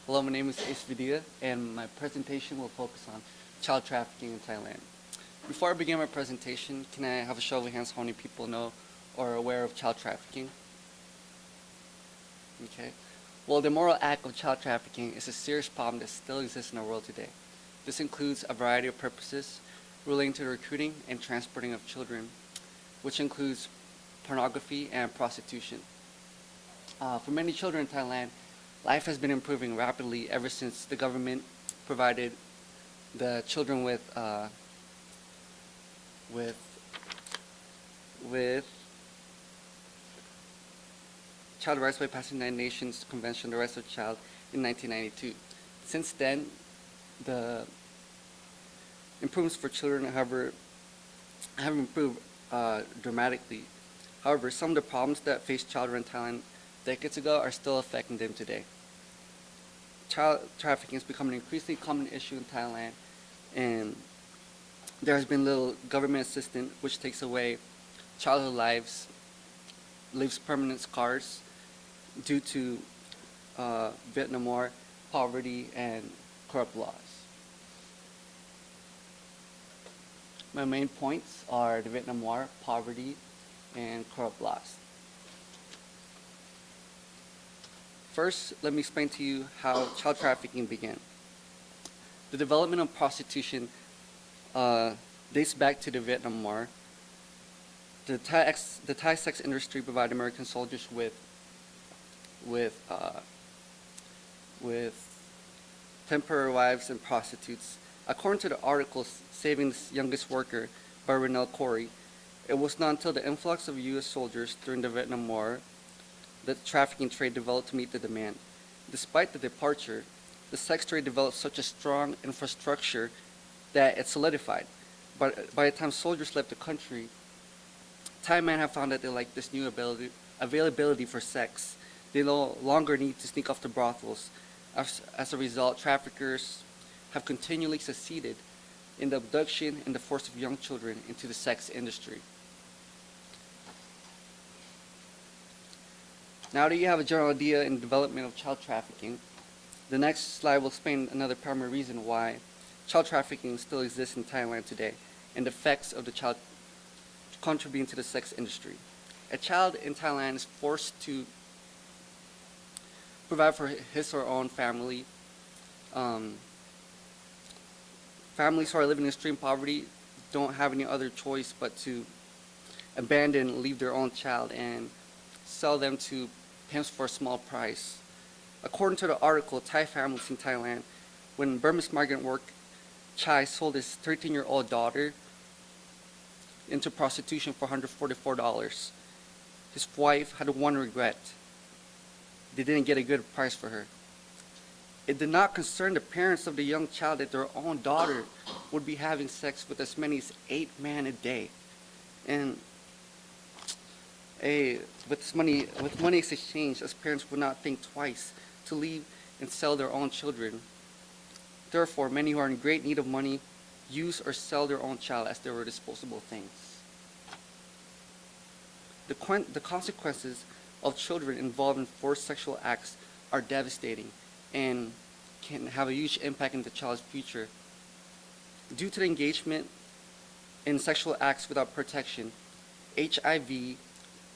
Hello, my name is Ace.MOV, and my presentation will focus on child trafficking in Thailand. Before I begin my presentation, can I have a show of hands how many people know or are aware of child trafficking? Okay. Well, the moral act of child trafficking is a serious problem that still exists in our world today. This includes a variety of purposes relating to the recruiting and transporting of children, which includes pornography and prostitution. For many children in Thailand, life has been improving rapidly ever since the government provided the children with with child rights by passing the United Nations Convention on the Rights of the Child in 1992. Since then, the improvements for children, however, have improved dramatically. However, some of the problems that faced children in Thailand decades ago are still affecting them today. Child trafficking has become an increasingly common issue in Thailand, and there has been little government assistance which takes away childhood lives, leaves permanent scars due to Vietnam War, poverty, and corrupt laws. My main points are the Vietnam War, poverty, and corrupt laws. First, let me explain to you how child trafficking began. The development of prostitution dates back to the Vietnam War. The Thai sex industry provided American soldiers with temporary wives and prostitutes. According to the article "Saving the Youngest Worker" by Renell Corey, it was not until the influx of U.S. soldiers during the Vietnam War that the trafficking trade developed to meet the demand. Despite the departure, the sex trade developed such a strong infrastructure that it solidified. But by the time soldiers left the country, Thai men have found that they like this new availability for sex. They no longer need to sneak off to brothels. As a result, traffickers have continually succeeded in the abduction and the force of young children into the sex industry. Now that you have a general idea in the development of child trafficking, the next slide will explain another primary reason why child trafficking still exists in Thailand today and the effects of the child contributing to the sex industry. A child in Thailand is forced to provide for his or her own family. Families who are living in extreme poverty don't have any other choice but to abandon and leave their own child and sell them to pimps for a small price. According to the article, Thai families in Thailand, when Burmese migrant worker Chai sold his 13-year-old daughter into prostitution for $144. His wife had one regret. They didn't get a good price for her. It did not concern the parents of the young child that their own daughter would be having sex with as many as 8 men a day. And with money exchanged, as parents would not think twice to leave and sell their own children. Therefore, many who are in great need of money use or sell their own child as they were disposable things. The consequences of children involved in forced sexual acts are devastating and can have a huge impact on the child's future. Due to the engagement in sexual acts without protection, HIV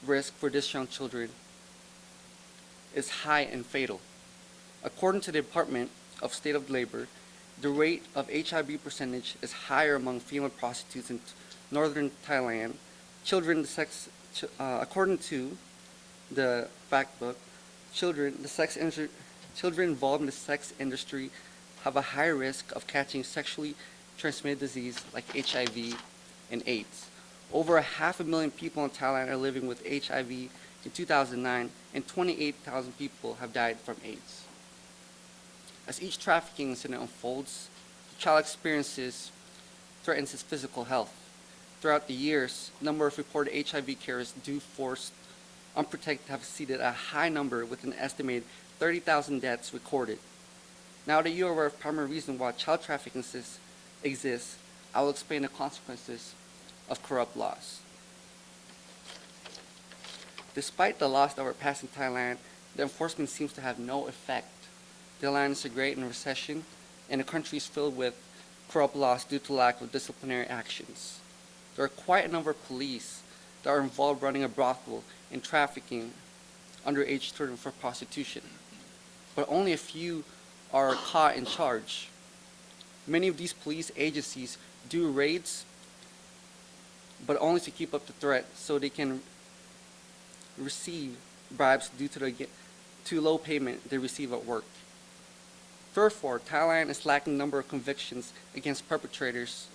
risk for these young children is high and fatal. According to the Department of State of Labor, the rate of HIV percentage is higher among female prostitutes in northern Thailand. According to the fact book, children involved in the sex industry have a higher risk of catching sexually transmitted disease like HIV and AIDS. Over 500,000 people in Thailand are living with HIV in 2009, and 28,000 people have died from AIDS. As each trafficking incident unfolds, the child threatens his physical health. Throughout the years, the number of reported HIV cases due forced unprotected have exceeded a high number with an estimated 30,000 deaths recorded. Now that you are aware of the primary reason why child trafficking exists, I will explain the consequences of corrupt laws. Despite the laws that were passed in Thailand, the enforcement seems to have no effect. The land is a great in recession, and the country is filled with corrupt laws due to lack of disciplinary actions. There are quite a number of police that are involved running a brothel and trafficking underage children for prostitution, but only a few are caught and charged. Many of these police agencies do raids, but only to keep up the threat so they can receive bribes due to the too low payment they receive at work. Therefore, Thailand is lacking number of convictions against perpetrators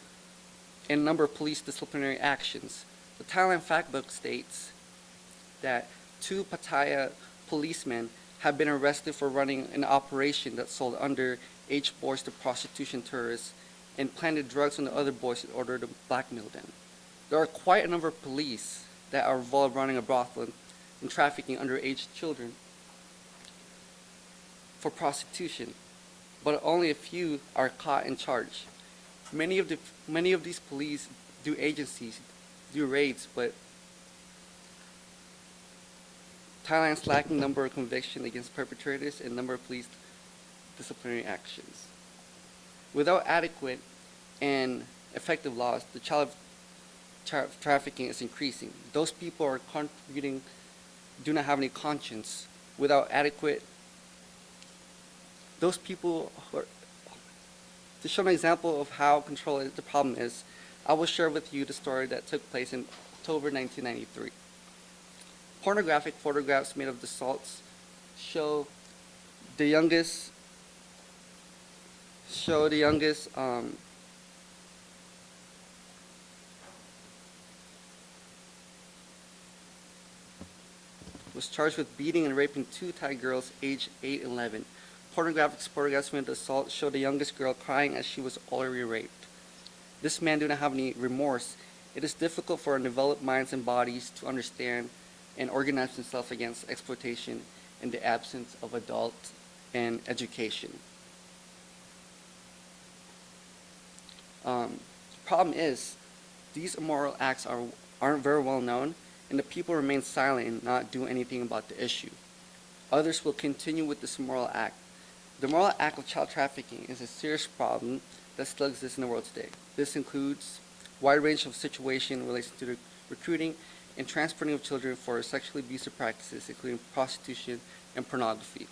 and number of police disciplinary actions. The Thailand fact book states that 2 Pattaya policemen have been arrested for running an operation that sold underage boys to prostitution tourists and planted drugs on the other boys in order to blackmail them. There are quite a number of police that are involved running a brothel and trafficking underage children for prostitution, but only a few are caught and charged. Many of these police agencies do raids, but Thailand's lacking number of convictions against perpetrators and number of police disciplinary actions. Without adequate and effective laws, the child trafficking is increasing. Those people are contributing, do not have any conscience. Without adequate, those people are, to show an example of how controlled the problem is, I will share with you the story that took place in October 1993. Pornographic photographs made of the assaults show the youngest was charged with beating and raping 2 Thai girls aged 8 and 11. Pornographic photographs made of the assault show the youngest girl crying as she was already raped. This man did not have any remorse. It is difficult for undeveloped minds and bodies to understand and organize themselves against exploitation in the absence of adult and education. The problem is, these immoral acts aren't very well known, and the people remain silent and not do anything about the issue. Others will continue with this immoral act. The moral act of child trafficking is a serious problem that still exists in the world today. This includes a wide range of situations related to the recruiting and transporting of children for sexually abusive practices, including prostitution and pornography.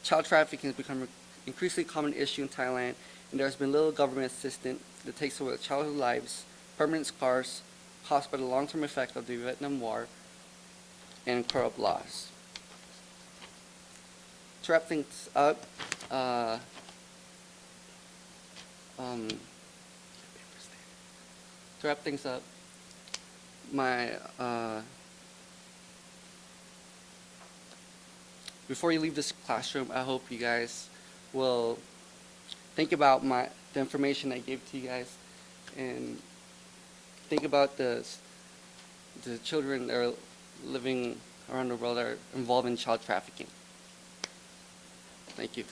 Child trafficking has become an increasingly common issue in Thailand, and there has been little government assistance that takes away childhood lives, permanent scars caused by the long-term effect of the Vietnam War and corrupt laws. To wrap things up, before you leave this classroom, I hope you guys will think about the information I gave to you guys, and think about the children that are living around the world that are involved in child trafficking. Thank you.